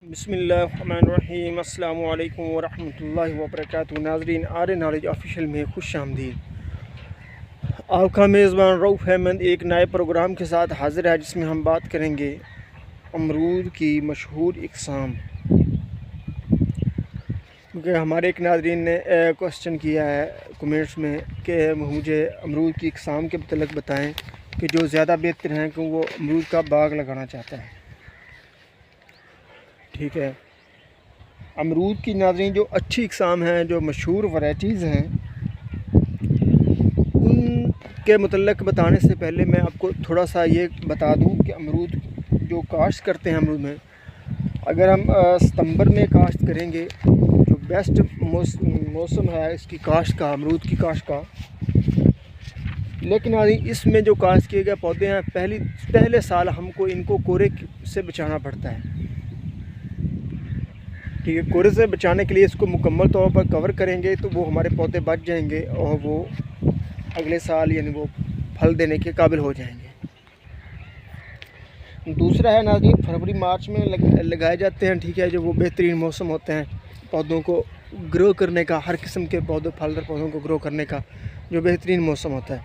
बिस्मिल्लाहिर्रहमानिर्रहीम अस्सलामु अलैकुम वरहमतुल्लाहि वबरकातुहू। नाज़रीन, आर नॉलेज ऑफिशियल में खुश आमदीद। आपका मेज़बान रऊफ़ अहमद एक नए प्रोग्राम के साथ हाज़िर है, जिसमें हम बात करेंगे अमरूद की मशहूर इक़साम। क्योंकि हमारे एक नाज़रीन ने क्वेश्चन किया है कमेंट्स में कि मुझे अमरूद की इक़साम के मतलब बताएं कि जो ज़्यादा बेहतर हैं, कि वो अमरूद का बाग लगाना चाहता है। ठीक है, अमरूद की नाज़रीन जो अच्छी इक़साम हैं, जो मशहूर वैराइटीज़ हैं, उनके मतलब बताने से पहले मैं आपको थोड़ा सा ये बता दूं कि अमरूद जो काश्त करते हैं, अमरूद में अगर हम सितंबर में काश्त करेंगे, जो बेस्ट मौसम है इसकी काश्त का, अमरूद की काश्त का। लेकिन इसमें जो काश्त किए गए पौधे हैं, पहले साल हमको इनको कोरे से बचाना पड़ता है। ठीक है, कोरे से बचाने के लिए इसको मुकम्मल तौर पर कवर करेंगे तो वो हमारे पौधे बच जाएंगे और वो अगले साल यानी वो फल देने के काबिल हो जाएंगे। दूसरा है नाज़रीन, फरवरी मार्च में लगाए जाते हैं। ठीक है, जो वो बेहतरीन मौसम होते हैं पौधों को ग्रो करने का, हर किस्म के पौधों, फलदार पौधों को ग्रो करने का जो बेहतरीन मौसम होता है।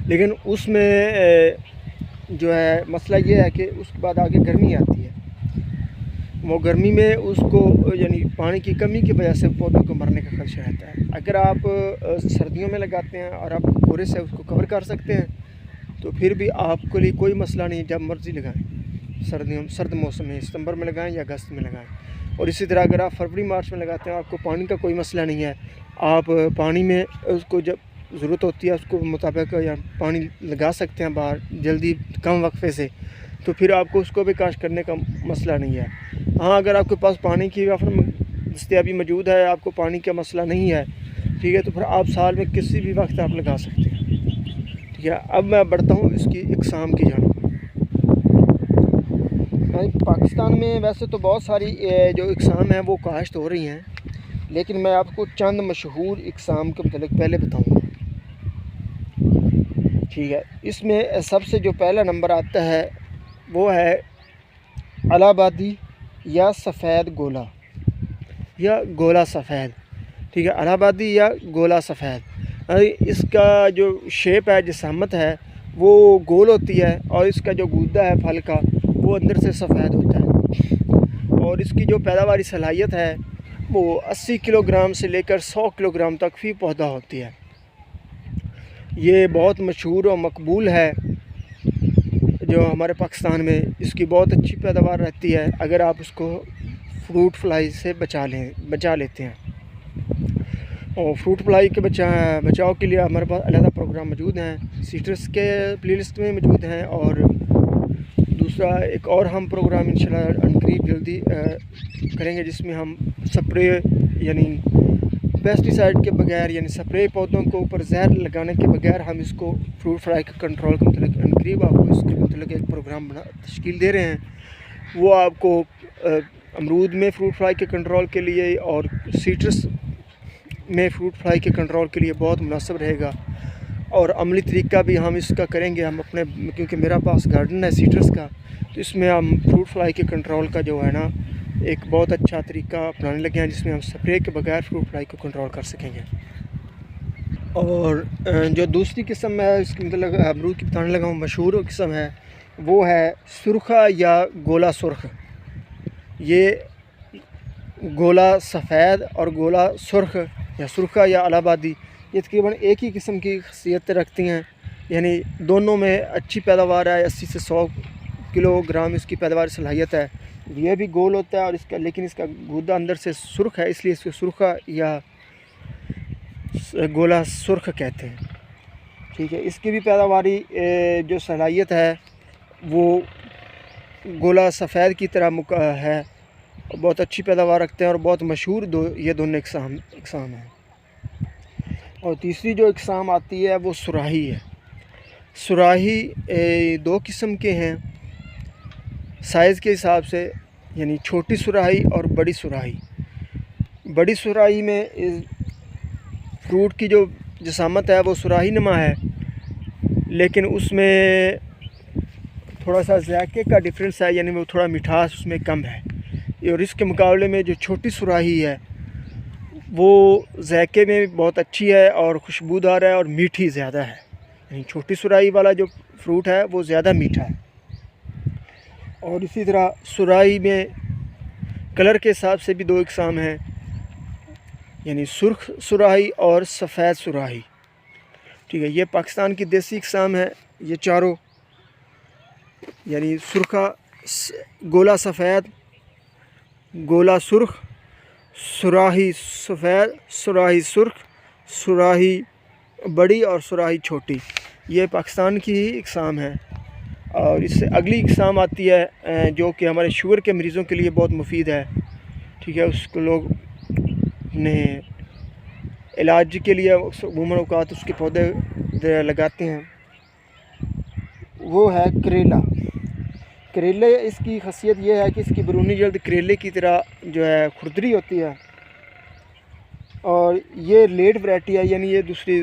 लेकिन उसमें जो है मसला ये है कि उसके बाद आगे गर्मी आती है। वो गर्मी में उसको यानी पानी की कमी की वजह से पौधों को मरने का खदशा रहता है। अगर आप सर्दियों में लगाते हैं और आप कोरे से उसको कवर कर सकते हैं तो फिर भी आपके लिए कोई मसला नहीं, जब मर्ज़ी लगाएं। सर्द मौसम में सितंबर में लगाएं या अगस्त में लगाएं। और इसी तरह अगर आप फरवरी मार्च में लगाते हैं, आपको पानी का कोई मसला नहीं है। आप पानी में उसको जब ज़रूरत होती है उसको मुताबिक या पानी लगा सकते हैं बाहर जल्दी कम वक्फे से, तो फिर आपको उसको भी काश्त करने का मसला नहीं है। हाँ, अगर आपके पास पानी की दस्तयाबी मौजूद है, आपको पानी का मसला नहीं है, ठीक है, तो फिर आप साल में किसी भी वक्त आप लगा सकते हैं। ठीक है, अब मैं बढ़ता हूँ इसकी इक़साम की जानिब। पाकिस्तान में वैसे तो बहुत सारी जो इक़साम हैं वो काश्त हो रही हैं, लेकिन मैं आपको चंद मशहूर इक़साम के मतलब पहले बताऊँगा। ठीक है, इसमें सबसे जो पहला नंबर आता है वो है इलाहाबादी या सफ़ेद गोला या गोला सफ़ेद। ठीक है, इलाहाबादी या गोला सफ़ेद। इसका जो शेप है, जिसामत है, वो गोल होती है और इसका जो गूदा है फल का वो अंदर से सफ़ेद होता है। और इसकी जो पैदावारी सलाहियत है वो 80 किलोग्राम से लेकर 100 किलोग्राम तक फ़ी पौधा होती है। ये बहुत मशहूर और मकबूल है जो हमारे पाकिस्तान में। इसकी बहुत अच्छी पैदावार रहती है अगर आप उसको फ्रूट फ्लाई से बचा लेते हैं। और फ्रूट फ्लाई के बचाव के लिए हमारे पास अलग प्रोग्राम मौजूद हैं, सीट्रस के प्लेलिस्ट में मौजूद हैं। और दूसरा एक और हम प्रोग्राम इंशाल्लाह अनकरीब जल्दी करेंगे, जिसमें हम स्प्रे यानी पेस्टिसाइड के बगैर, यानी स्प्रे पौधों को ऊपर जहर लगाने के बगैर हम इसको फ्रूट फ्लाई के कंट्रोल के मतलब अनकरीब आपको इसके मतलब एक प्रोग्राम तश्कील दे रहे हैं। वो आपको अमरूद में फ्रूट फ्लाई के कंट्रोल के लिए और सीट्रस में फ्रूट फ्लाई के कंट्रोल के लिए बहुत मुनासिब रहेगा। और अमली तरीका भी हम इसका करेंगे हम अपने, क्योंकि मेरा पास गार्डन है सीट्रस का, तो इसमें हम फ्रूट फ्लाई के कंट्रोल का जो है ना एक बहुत अच्छा तरीका अपनाने लगे हैं, जिसमें हम स्प्रे के बगैर फ्रूट फ्लाई को कंट्रोल कर सकेंगे। और जो दूसरी किस्म है इसकी मतलब अमरूद की बताने लगा हूँ, मशहूर किस्म है, वो है सुरखा या गोला सुर्ख। ये गोला सफ़ेद और गोला सुर्ख या सुरखा या इलाहाबादी, ये तकरीबन एक ही किस्म की खसियत रखती हैं। यानी दोनों में अच्छी पैदावार है, 80 से 100 किलोग्राम इसकी पैदावार सलाहियत है। ये भी गोल होता है और इसका, लेकिन इसका गूदा अंदर से सुर्ख है, इसलिए इसको सुरखा या गोला सुर्ख कहते हैं। ठीक है, इसकी भी पैदावारी जो सलाहियत है वो गोला सफ़ेद की तरह है, बहुत अच्छी पैदावार रखते हैं और बहुत मशहूर ये दोनों इक़साम हैं। और तीसरी जो इक़साम आती है वो सुराही है। सुराही दो किस्म के हैं साइज़ के हिसाब से, यानी छोटी सुराही और बड़ी सुराही। बड़ी सुराही में फ्रूट की जो जिसामत है वो सुराही नुमा है, लेकिन उसमें थोड़ा सा जायके का डिफरेंस है, यानी वो थोड़ा मिठास उसमें कम है। और इसके मुकाबले में जो छोटी सुराही है वो ज़ायके में बहुत अच्छी है और खुशबूदार है और मीठी ज़्यादा है। यानी छोटी सुराही वाला जो फ्रूट है वो ज़्यादा मीठा है। और इसी तरह सुराही में कलर के हिसाब से भी दो इकसाम हैं, यानी सुर्ख सुराही और सफ़ेद सुराही। ठीक है, ये पाकिस्तान की देसी इकसाम है ये चारों, यानी सुरखा, गोला सफ़ेद, गोला सुर्ख, सुराही सफ़ेद, सुराही सुर्ख, सुराही बड़ी और सुराही छोटी। ये पाकिस्तान की ही इकसाम है। और इससे अगली इकसाम आती है जो कि हमारे शुगर के मरीज़ों के लिए बहुत मुफीद है। ठीक है, उसको लोग अपने इलाज के लिए अमूमन औक़ात उसके पौधे लगाते हैं। वो है करेला। करेले, इसकी ख़ासियत ये है कि इसकी बैरूनी जल्द करेले की तरह जो है खुरदरी होती है और ये लेट वैरायटी है, यानी ये दूसरी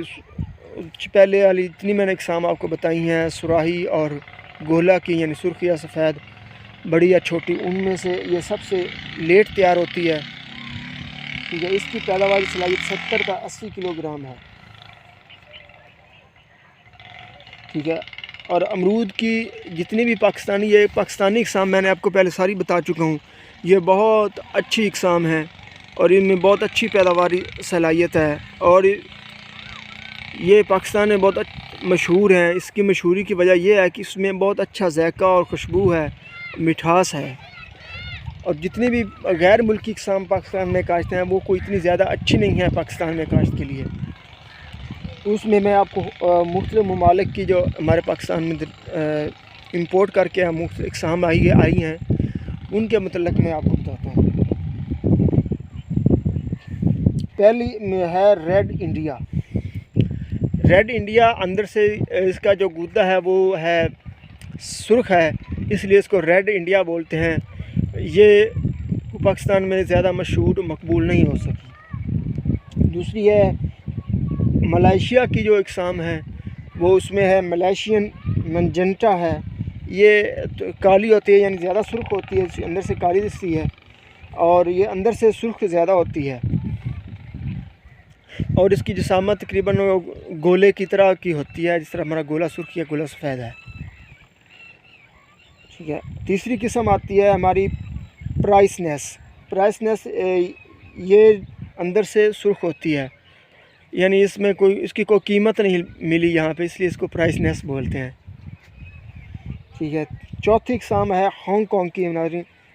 पहले वाली जितनी मैंने इकसाम आपको बताई हैं सुराही और गोला की, यानी सुर्ख या सफ़ेद, बड़ी या छोटी, उनमें से ये सबसे लेट तैयार होती है। ठीक है, इसकी पैदावार सलाहियत 70 का 80 किलोग्राम है। ठीक है, और अमरूद की जितनी भी पाकिस्तानी इकसाम मैंने आपको पहले सारी बता चुका हूँ। ये बहुत अच्छी इकसाम है और इनमें बहुत अच्छी पैदावारी सलाहियत है और ये पाकिस्तान में बहुत मशहूर हैं। इसकी मशहूरी की वजह यह है कि इसमें बहुत अच्छा ज़ायका और खुशबू है, मिठास है। और जितनी भी गैर मुल्की इकसाम पाकिस्तान में काश्त हैं वो कोई इतनी ज़्यादा अच्छी नहीं है पाकिस्तान में काश्त के लिए। उसमें मैं आपको मुख्तलिफ़ ममालिक की जो हमारे पाकिस्तान में इंपोर्ट करके मुख्तलिफ़ इकसाम आई हैं उनके मतलब मैं आपको बताता हूँ। पहली में है रेड इंडिया। रेड इंडिया अंदर से इसका जो गूदा है वो है सुर्ख है, इसलिए इसको रेड इंडिया बोलते हैं। ये पाकिस्तान में ज़्यादा मशहूर मकबूल नहीं हो सकी। दूसरी है मलेशिया की जो इकसाम है वो उसमें है मलेशियन मंजेंटा है। ये तो काली होती है, यानी ज़्यादा सुर्ख होती है, अंदर से काली दिखती है और ये अंदर से सुर्ख ज़्यादा होती है और इसकी जिसामत तकरीबन गोले की तरह की होती है, जिस तरह हमारा गोला सुर्ख या गोला सफ़ेद है। ठीक है, तीसरी किस्म आती है हमारी प्राइसनेस। प्राइसनेस ये अंदर से सुर्ख होती है, यानी इसमें इसकी कोई कीमत नहीं मिली यहाँ पे, इसलिए इसको प्राइसनेस बोलते हैं। ठीक है, चौथी इकसाम है हांगकॉन्ग की,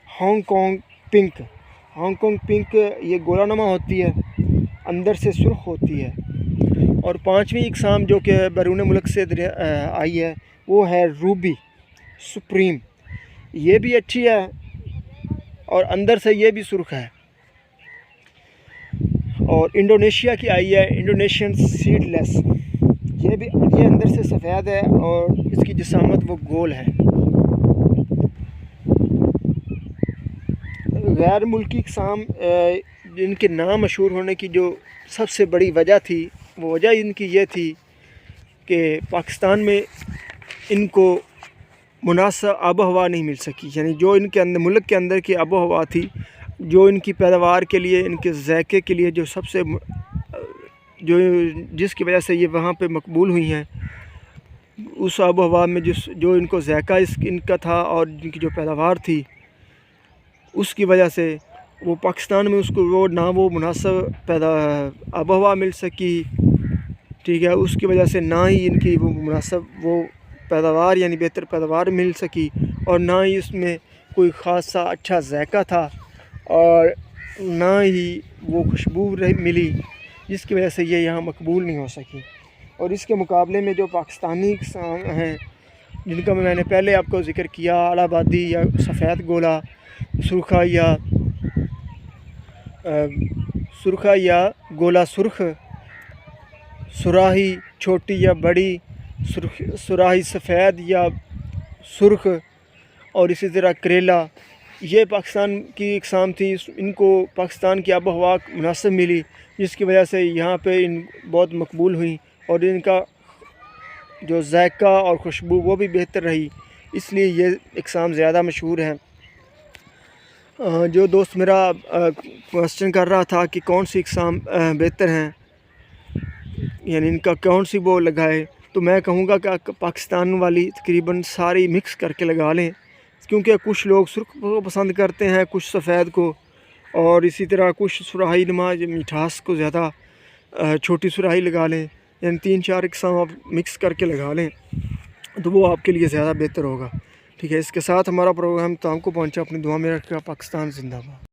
हांगकॉन्ग पिंक। हांगकॉन्ग पिंक ये गोलानुमा होती है, अंदर से सुर्ख होती है। और पांचवी इकसाम जो कि बैरून मुल्क से आई है वो है रूबी सुप्रीम। ये भी अच्छी है और अंदर से ये भी सुर्ख है। और इंडोनेशिया की आई है इंडोनेशियन सीडलेस। ये अंदर से सफ़ेद है और इसकी जिसामत वो गोल है। गैर मुल्की इकसाम जिनके नाम मशहूर होने की जो सबसे बड़ी वजह थी, वो वजह इनकी ये थी कि पाकिस्तान में इनको मुनासिब आबो हवा नहीं मिल सकी, यानी जो इनके अंदर मुल्क के अंदर की आबो हवा थी, जो इनकी पैदावार के लिए, इनके ज़ायके के लिए जिसकी वजह से ये वहाँ पे मकबूल हुई हैं, उस आबो हवा में जो इनको ज़ायका इनका था और इनकी जो पैदावार थी, उसकी वजह से वो पाकिस्तान में उसको वो मुनासिब आबो हवा मिल सकी। ठीक है, उसकी वजह से ना ही इनकी वो मुनासिब वो पैदावार यानी बेहतर पैदावार मिल सकी और ना ही इसमें कोई ख़ासा अच्छा ज़ायका था और ना ही वो खुशबू मिली, जिसकी वजह से ये यहाँ मकबूल नहीं हो सकी। और इसके मुकाबले में जो पाकिस्तानी किसान हैं जिनका मैंने पहले आपको ज़िक्र किया, इलाहाबादी या सफ़ेद गोला, सुरखा या गोला सुर्ख, सुराही छोटी या बड़ी, सुराही सफ़ेद या सुर्ख और इसी तरह करेला, ये पाकिस्तान की इकसाम थी। इनको पाकिस्तान की आबो हवा मुनासिब मिली, जिसकी वजह से यहाँ पे इन बहुत मकबूल हुई और इनका जो ज़ायका और खुशबू वो भी बेहतर रही, इसलिए ये इकसाम ज़्यादा मशहूर हैं। जो दोस्त मेरा क्वेश्चन कर रहा था कि कौन सी इकसाम बेहतर हैं, यानी इनका कौन सी वो लगाए, तो मैं कहूँगा कि पाकिस्तान वाली तकरीबन सारी मिक्स करके लगा लें, क्योंकि कुछ लोग सुर्ख को पसंद करते हैं, कुछ सफ़ेद को, और इसी तरह कुछ सुराही नुमा मिठास को ज़्यादा छोटी सुराही लगा लें। यानी 3-4 इकसाम आप मिक्स करके लगा लें तो वो आपके लिए ज़्यादा बेहतर होगा। ठीक है, इसके साथ हमारा प्रोग्राम तो आपको पहुँचा। अपनी दुआ में रखा। पाकिस्तान जिंदाबाद।